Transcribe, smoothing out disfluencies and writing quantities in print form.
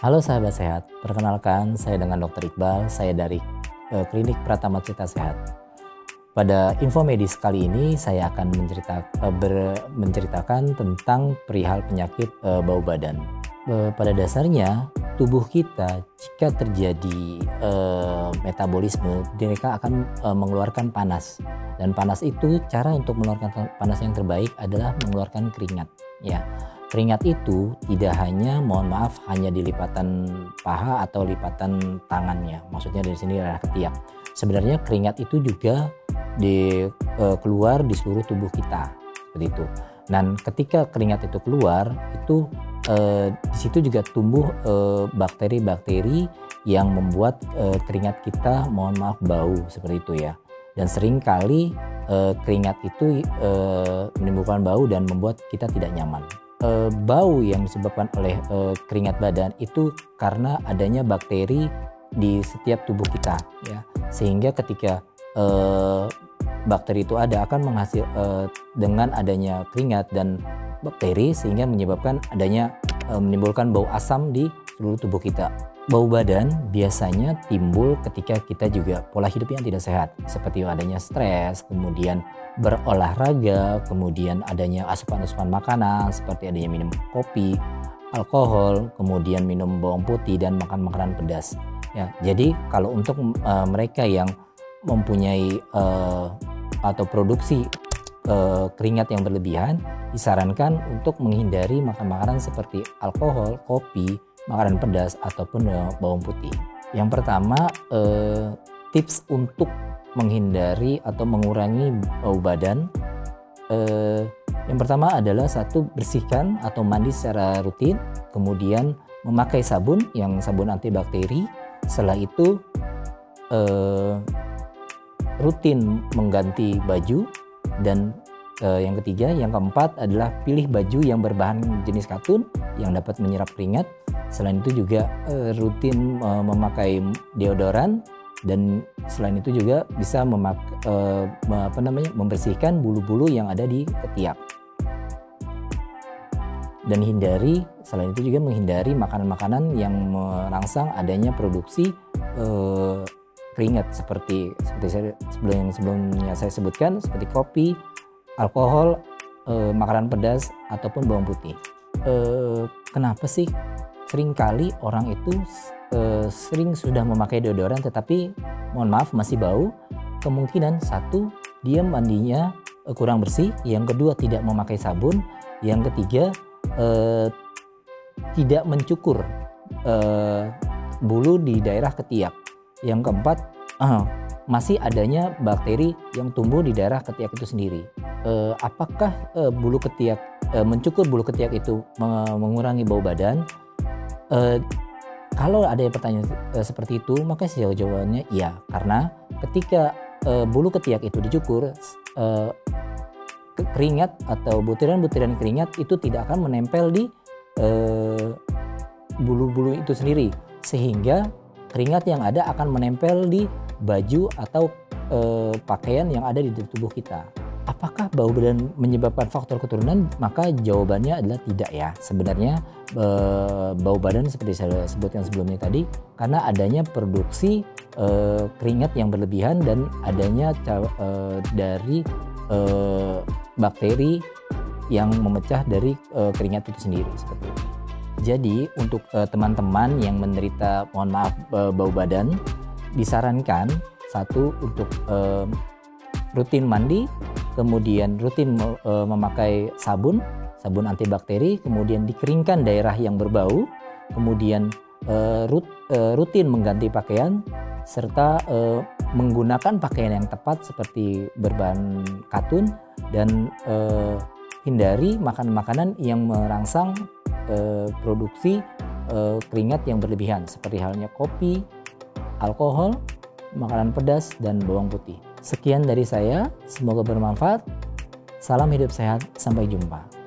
Halo sahabat sehat, perkenalkan saya dengan Dr. Iqbal, saya dari Klinik Pratama Cita Sehat. Pada info medis kali ini saya akan menceritakan tentang perihal penyakit bau badan. Pada dasarnya tubuh kita jika terjadi metabolisme, mereka akan mengeluarkan panas. Dan panas itu, cara untuk mengeluarkan panas yang terbaik adalah mengeluarkan keringat. Ya, keringat itu tidak hanya, mohon maaf, hanya di lipatan paha atau lipatan tangannya. Maksudnya dari sini adalah ketiak. Sebenarnya keringat itu juga keluar di seluruh tubuh kita, seperti itu. Dan ketika keringat itu keluar, itu di situ juga tumbuh bakteri-bakteri yang membuat keringat kita, mohon maaf, bau seperti itu ya. Dan seringkali keringat itu menimbulkan bau dan membuat kita tidak nyaman. Bau yang disebabkan oleh keringat badan itu karena adanya bakteri di setiap tubuh kita ya, sehingga ketika bakteri itu akan menghasil dengan adanya keringat dan bakteri, sehingga menyebabkan adanya menimbulkan bau asam di seluruh tubuh kita. Bau badan biasanya timbul ketika kita juga pola hidup yang tidak sehat, seperti adanya stres, kemudian berolahraga, kemudian adanya asupan-asupan makanan seperti adanya minum kopi, alkohol, kemudian minum bawang putih dan makan makanan pedas. Ya, jadi kalau untuk mereka yang mempunyai atau produksi keringat yang berlebihan, disarankan untuk menghindari makan makanan seperti alkohol, kopi, makanan pedas ataupun bawang putih. Yang pertama, tips untuk menghindari atau mengurangi bau badan, yang pertama adalah satu, bersihkan atau mandi secara rutin, kemudian memakai sabun antibakteri. Setelah itu rutin mengganti baju, dan yang ketiga, yang keempat adalah pilih baju yang berbahan jenis katun yang dapat menyerap keringat. Selain itu juga rutin memakai deodoran, dan selain itu juga bisa membersihkan bulu-bulu yang ada di ketiak. Dan selain itu juga menghindari makanan-makanan yang merangsang adanya produksi keringat seperti sebelumnya saya sebutkan, seperti kopi, alkohol, makanan pedas ataupun bawang putih. Kenapa sih seringkali orang itu sering sudah memakai deodoran tetapi mohon maaf masih bau? Kemungkinan satu, dia mandinya kurang bersih, yang kedua tidak memakai sabun, yang ketiga tidak mencukur bulu di daerah ketiak, yang keempat masih adanya bakteri yang tumbuh di daerah ketiak itu sendiri. Apakah mencukur bulu ketiak itu mengurangi bau badan? Kalau ada pertanyaan seperti itu, maka jawabannya iya, karena ketika bulu ketiak itu dicukur, keringat atau butiran-butiran keringat itu tidak akan menempel di bulu-bulu itu sendiri, sehingga keringat yang ada akan menempel di baju atau pakaian yang ada di tubuh kita. Apakah bau badan menyebabkan faktor keturunan? Maka jawabannya adalah tidak ya. Sebenarnya bau badan seperti saya sebutkan sebelumnya tadi, karena adanya produksi keringat yang berlebihan dan adanya dari bakteri yang memecah dari keringat itu sendiri, seperti itu. Jadi untuk teman-teman yang menderita, mohon maaf, bau badan, disarankan satu, untuk rutin mandi, kemudian rutin memakai sabun antibakteri, kemudian dikeringkan daerah yang berbau, kemudian rutin mengganti pakaian, serta menggunakan pakaian yang tepat seperti berbahan katun, dan hindari makanan-makanan yang merangsang produksi keringat yang berlebihan, seperti halnya kopi, alkohol, makanan pedas, dan bawang putih. Sekian dari saya, semoga bermanfaat. Salam hidup sehat, sampai jumpa.